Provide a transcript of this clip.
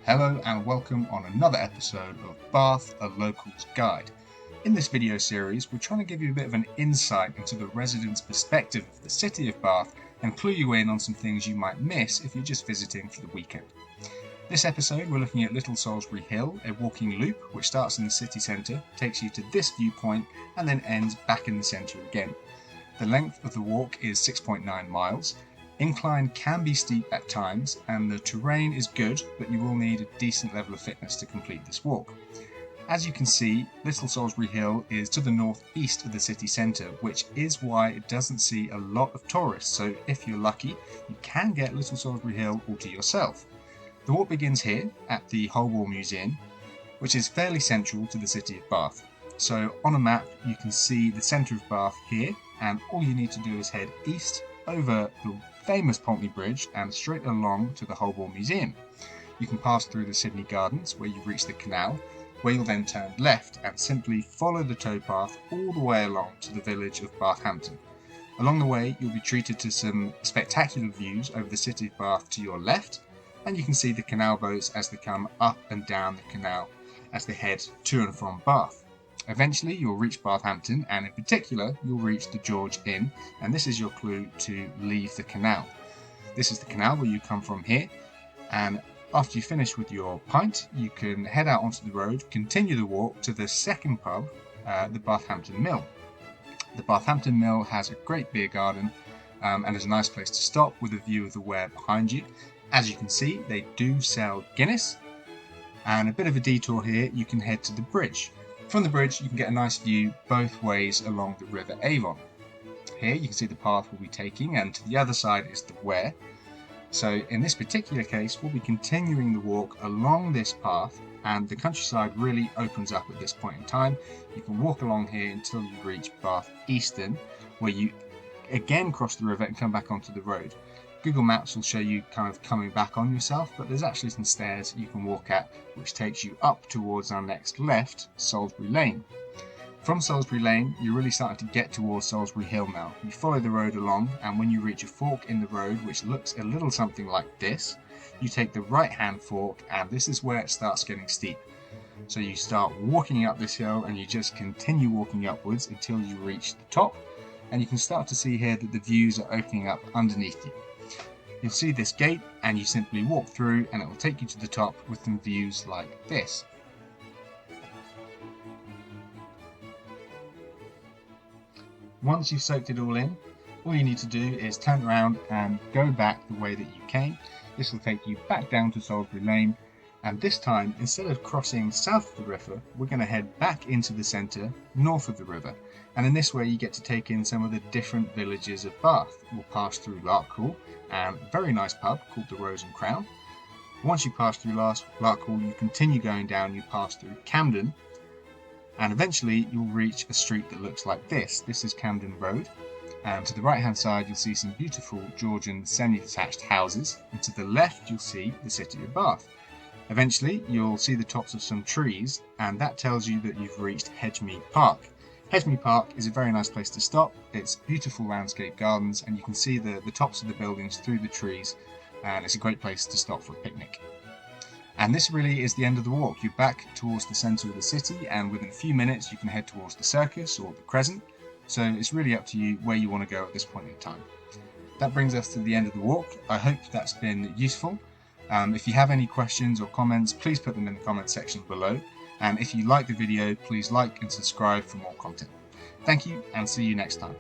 Hello and welcome on another episode of Bath, a Local's Guide. In this video series, we're trying to give you a bit of an insight into the residents' perspective of the city of Bath and clue you in on some things you might miss if you're just visiting for the weekend. This episode, we're looking at Little Salisbury Hill, a walking loop which starts in the city centre, takes you to this viewpoint and then ends back in the centre again. The length of the walk is 6.9 miles. Incline can be steep at times and the terrain is good, but you will need a decent level of fitness to complete this walk. As you can see, Little Salisbury Hill is to the northeast of the city centre, which is why it doesn't see a lot of tourists, so if you're lucky, you can get Little Salisbury Hill all to yourself. The walk begins here at the Holborn Museum, which is fairly central to the city of Bath. So on a map you can see the centre of Bath here, and all you need to do is head east over the famous Pontney Bridge and straight along to the Holborn Museum. You can pass through the Sydney Gardens where you reach the canal, where you'll then turn left and simply follow the towpath all the way along to the village of Bathampton. Along the way you'll be treated to some spectacular views over the city of Bath to your left, and you can see the canal boats as they come up and down the canal as they head to and from Bath. Eventually you'll reach Bathampton, and in particular you'll reach the George Inn, and this is your clue to leave the canal. This is the canal where you come from here, and after you finish with your pint you can head out onto the road, continue the walk to the second pub, the Bathampton Mill. The Bathampton Mill has a great beer garden and is a nice place to stop with a view of the Wear behind you. As you can see, they do sell Guinness, and a bit of a detour here you can head to the bridge. From the bridge you can get a nice view both ways along the River Avon. Here you can see the path we'll be taking, and to the other side is the Wear. So in this particular case we'll be continuing the walk along this path, and the countryside really opens up at this point in time. You can walk along here until you reach Bath Easton, where you again cross the river and come back onto the road. Google Maps will show you kind of coming back on yourself, but there's actually some stairs you can walk at which takes you up towards our next left, Salisbury Lane. From Salisbury Lane you're really starting to get towards Salisbury Hill now. You follow the road along, and when you reach a fork in the road which looks a little something like this, you take the right hand fork, and this is where it starts getting steep. So you start walking up this hill and you just continue walking upwards until you reach the top, and you can start to see here that the views are opening up underneath you. You'll see this gate and you simply walk through and it will take you to the top with some views like this. Once you've soaked it all in, all you need to do is turn around and go back the way that you came. This will take you back down to Salisbury Lane, and this time instead of crossing south of the river we're going to head back into the centre north of the river, and in this way you get to take in some of the different villages of Bath. We'll pass through Larkhall, and a very nice pub called the Rose and Crown. Once you pass through Larkhall you continue going down, you pass through Camden, and eventually you'll reach a street that looks like this. This is Camden Road, and to the right hand side you'll see some beautiful Georgian semi-detached houses, and to the left you'll see the city of Bath. Eventually you'll see the tops of some trees, and that tells you that you've reached Hedgemead Park. Hedgemead Park is a very nice place to stop. It's beautiful landscape gardens and you can see the tops of the buildings through the trees, and it's a great place to stop for a picnic. And this really is the end of the walk. You're back towards the centre of the city, and within a few minutes you can head towards the circus or the Crescent, so it's really up to you where you want to go at this point in time. That brings us to the end of the walk. I hope that's been useful. If you have any questions or comments, please put them in the comment section below. And if you like the video, please like and subscribe for more content. Thank you, and see you next time.